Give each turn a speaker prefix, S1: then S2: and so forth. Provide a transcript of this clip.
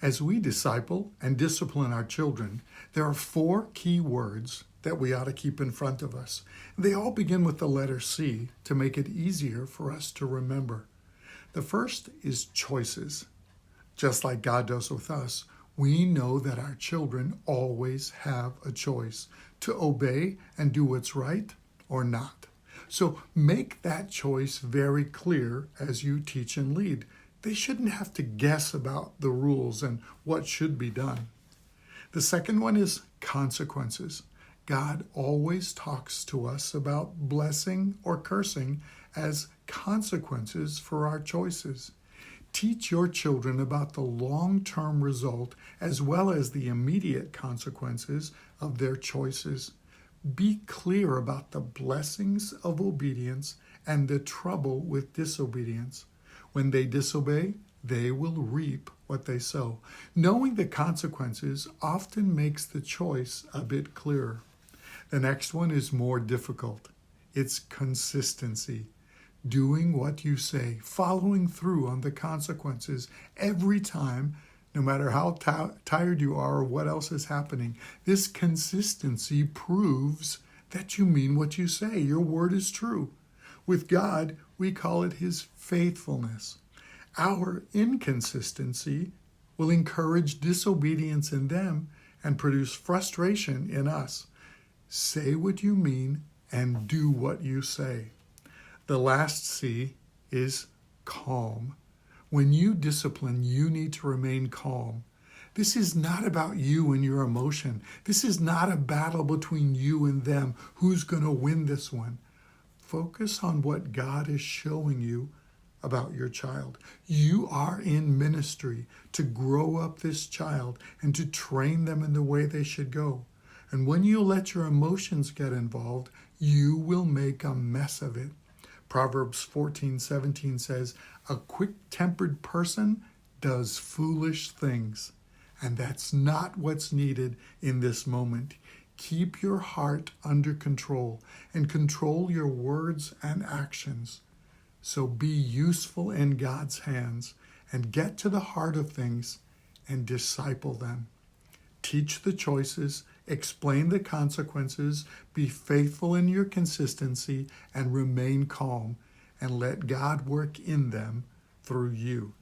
S1: As we disciple and discipline our children, there are 4 key words that we ought to keep in front of us. They all begin with the letter C to make it easier for us to remember. The first is choices. Just like God does with us, we know that our children always have a choice to obey and do what's right or not. So make that choice very clear as you teach and lead. They shouldn't have to guess about the rules and what should be done. The second one is consequences. God always talks to us about blessing or cursing as consequences for our choices. Teach your children about the long-term result as well as the immediate consequences of their choices. Be clear about the blessings of obedience and the trouble with disobedience. When they disobey, they will reap what they sow. Knowing the consequences often makes the choice a bit clearer. The next one is more difficult. It's consistency. Doing what you say, following through on the consequences every time, no matter how tired you are or what else is happening. This consistency proves that you mean what you say. Your word is true. With God, we call it His faithfulness. Our inconsistency will encourage disobedience in them and produce frustration in us. Say what you mean and do what you say. The last C is calm. When you discipline, you need to remain calm. This is not about you and your emotion. This is not a battle between you and them. Who's going to win this one? Focus on what God is showing you about your child. You are in ministry to grow up this child and to train them in the way they should go. And when you let your emotions get involved, you will make a mess of it. Proverbs 14:17 says, "A quick-tempered person does foolish things." And that's not what's needed in this moment. Keep your heart under control and control your words and actions. So be useful in God's hands and get to the heart of things and disciple them. Teach the choices, explain the consequences, be faithful in your consistency, and remain calm, and let God work in them through you.